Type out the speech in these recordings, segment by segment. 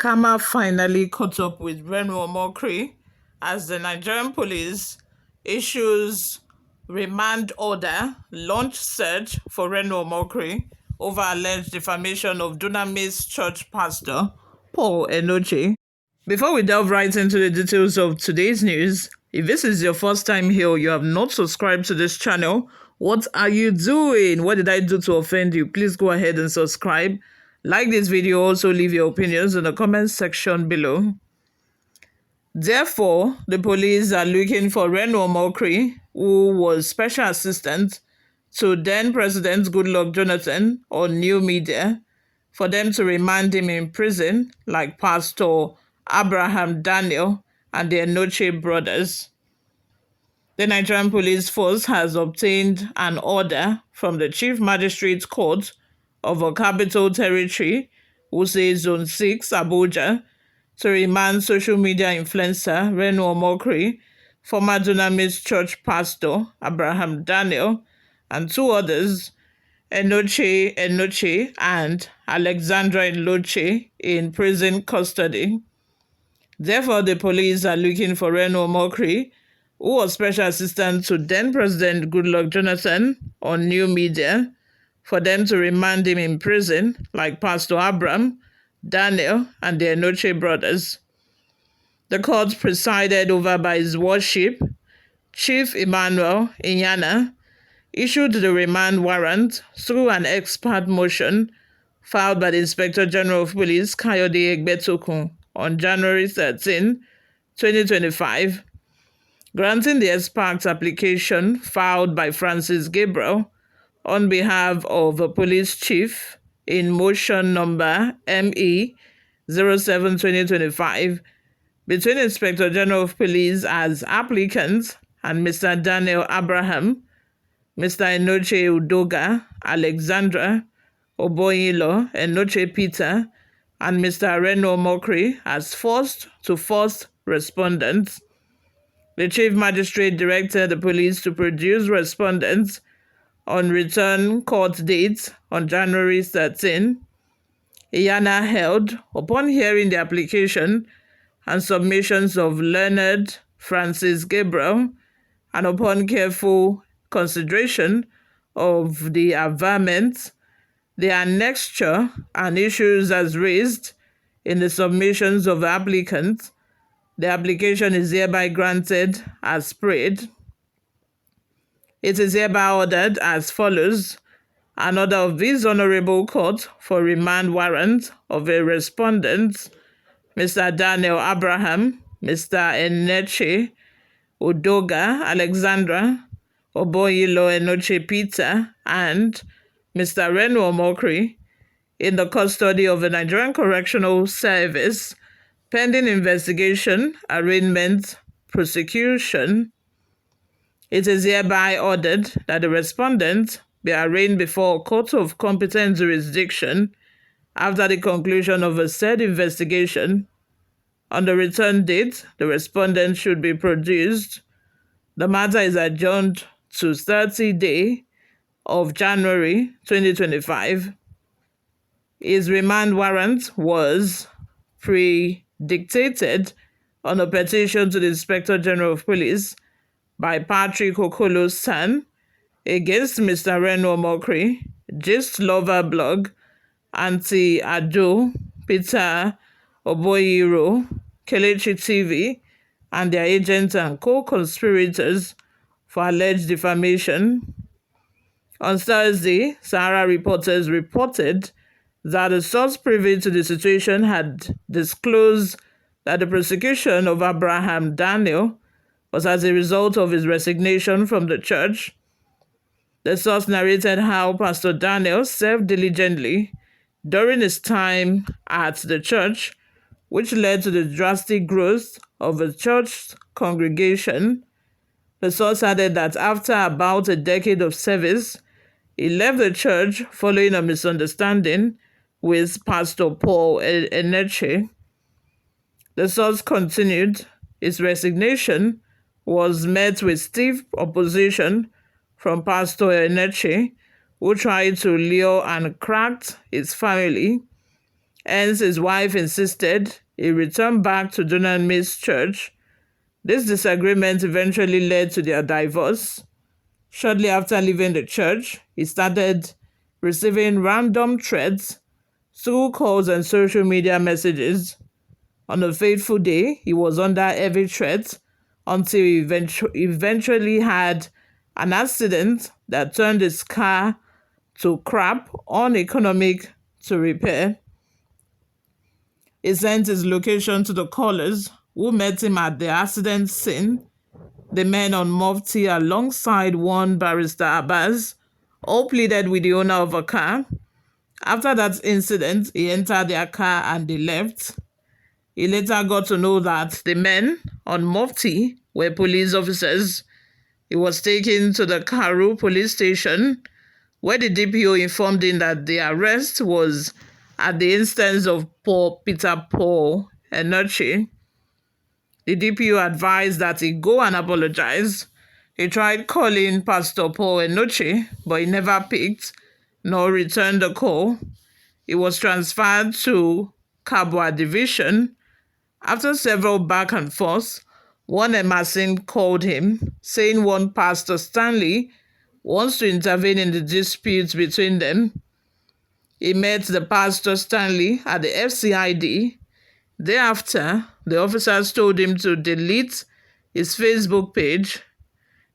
Kama finally caught up with Reno Omokri as the Nigerian police issues remand order, launch search for Reno Omokri over alleged defamation of Dunamis church pastor Paul Enenche. Before we delve right into the details of today's news, if this is your first time here or you have not subscribed to this channel, what are you doing? What did I do to offend you? Please go ahead and subscribe. Like this video, also leave your opinions in the comment section below. Therefore, the police are looking for Reno Omokri, who was special assistant to then President Goodluck Jonathan on new media, for them to remand him in prison like Pastor Abraham Daniel and the Enenche brothers. The Nigerian Police Force has obtained an order from the Chief Magistrate Court of a Capital Territory, Wuse Zone 6, Abuja, to remand social media influencer Reno Omokri, former Dunamis church pastor Abraham Daniel, and two others, Enenche and Alexandra Enenche, in prison custody. Therefore, the police are looking for Reno Omokri, who was special assistant to then President Goodluck Jonathan on new media, for them to remand him in prison like Pastor Abraham Daniel and the Enenche brothers. The court, presided over by His Worship Chief Emmanuel Inyana, issued the remand warrant through an expert motion filed by the Inspector General of Police Kayode Egbetokun on January 13, 2025, granting the expert application filed by Francis Gabriel on behalf of a police chief in motion number ME 07-2025 between Inspector General of Police as applicant and Mr. Daniel Abraham, Mr. Enenche Udoga Alexandra Oboyilo Enenche Peter, and Mr. Reno Omokri as first respondents. The Chief Magistrate directed the police to produce respondents on return court dates on January 13. Iyana held, upon hearing the application and submissions of learned Francis Gabriel, and upon careful consideration of the averment, the annexure, and issues as raised in the submissions of the applicant, the application is hereby granted as prayed. It is hereby ordered as follows: an order of this Honorable Court for remand warrant of a respondent, Mr. Daniel Abraham, Mr. Enenche Udoga Alexandra Oboyilo Enenche Peter, and Mr. Reno Omokri, in the custody of the Nigerian Correctional Service, pending investigation, arraignment, prosecution. It is hereby ordered that the respondent be arraigned before a court of competent jurisdiction after the conclusion of a said investigation. On the return date, the respondent should be produced. The matter is adjourned to 30th day of January 2025. His remand warrant was pre-dictated on a petition to the Inspector General of Police by Patrick Okolo San against Mr. Reno Omokri, Gist Lover Blog, Auntie Ado, Peter Oboyiro, Kelechi TV, and their agents and co-conspirators for alleged defamation. On Thursday, Sahara reporters reported that a source privy to the situation had disclosed that the prosecution of Abraham Daniel was as a result of his resignation from the church. The source narrated how Pastor Daniel served diligently during his time at the church, which led to the drastic growth of the church congregation. The source added that after about a decade of service, he left the church following a misunderstanding with Pastor Paul Enenche. The source continued, his resignation was met with stiff opposition from Pastor Enenche, who tried to lure and cracked his family. Hence, his wife insisted he return back to Dunamis church. This disagreement eventually led to their divorce. Shortly after leaving the church, he started receiving random threats through calls and social media messages. On a fateful day, he was under heavy threat until he eventually had an accident that turned his car to crap, uneconomic to repair. He sent his location to the callers who met him at the accident scene. The men on Mufti, alongside one barrister Abbas, all pleaded with the owner of a car. After that incident, he entered their car and they left. He later got to know that the men on Mufti were police officers. He was taken to the Karu police station, where the DPO informed him that the arrest was at the instance of Peter Paul Enenche. The DPO advised that he go and apologize. He tried calling Pastor Paul Enenche, but he never picked nor returned the call. He was transferred to Kabwa Division. After several back and forth, one Emerson called him, saying one Pastor Stanley wants to intervene in the disputes between them. He met the Pastor Stanley at the FCID. Thereafter, the officers told him to delete his Facebook page.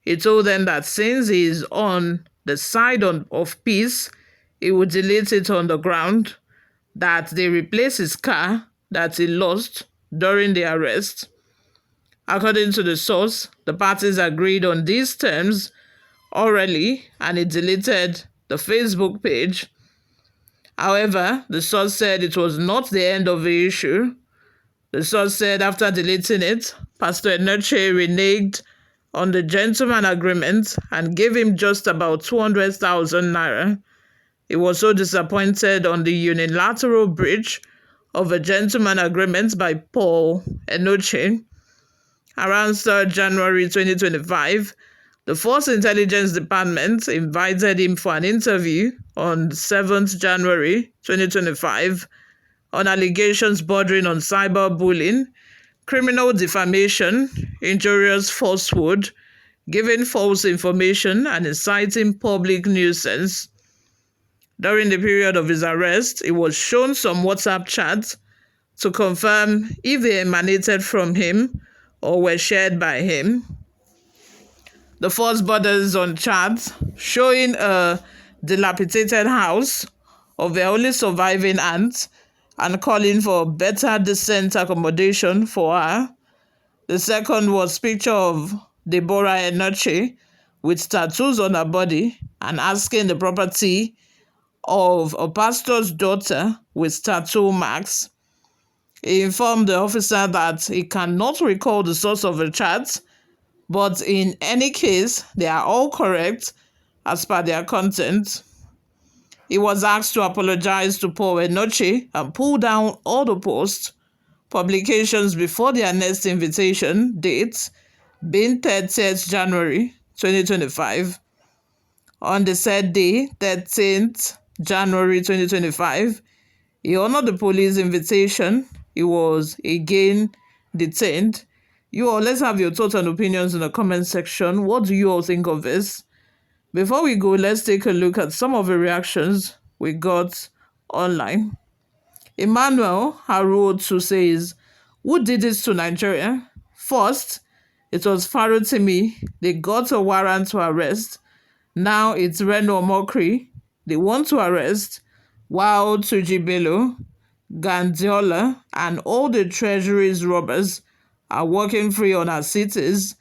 He told them that since he is on the side of peace, he would delete it on the ground, that they replace his car that he lost during the arrest. According to the source, the parties agreed on these terms orally and he deleted the Facebook page. However, the source said it was not the end of the issue. The source said after deleting it, Pastor Enenche reneged on the gentleman agreement and gave him just about 200,000 naira. He was so disappointed on the unilateral breach of a gentleman agreement by Paul Enenche. Around 3rd January 2025, the Force Intelligence Department invited him for an interview on 7th January 2025 on allegations bordering on cyberbullying, criminal defamation, injurious falsehood, giving false information, and inciting public nuisance. During the period of his arrest, he was shown some WhatsApp chats to confirm if they emanated from him or were shared by him. The Force borders on chats showing a dilapidated house of their only surviving aunt and calling for better decent accommodation for her. The second was picture of Deborah Enenche with tattoos on her body and asking the property of a pastor's daughter with tattoo marks. He informed the officer that he cannot recall the source of the chat, but in any case, they are all correct as per their content. He was asked to apologize to Paul Enenche and pull down all the posts, publications before their next invitation date, being 30th January 2025. On the said day, 13th January 2025, he honored the police invitation. He was again detained. You all, let's have your thoughts and opinions in the comment section. What do you all think of this? Before we go, let's take a look at some of the reactions we got online. Emmanuel Haruotu says, who did this to Nigeria? First, it was Farotimi. They got a warrant to arrest. Now it's Reno Omokri. They want to arrest, while Tujibelo, Gandiola, and all the treasury's robbers are walking free on our cities.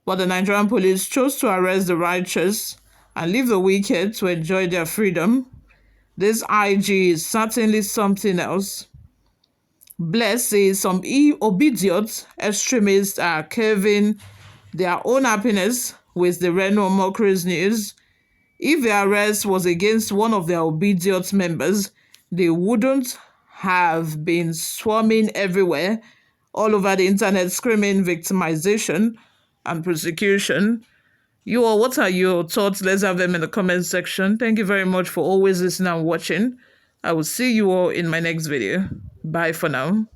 But the Nigerian police chose to arrest the righteous and leave the wicked to enjoy their freedom. This IG is certainly something else. Bless says some obedient extremists are curving their own happiness with the Reno Omokri's news. If the arrest was against one of their obedient members, they wouldn't have been swarming everywhere, all over the internet, screaming victimization and persecution. You all, what are your thoughts? Let's have them in the comment section. Thank you very much for always listening and watching. I will see you all in my next video. Bye for now.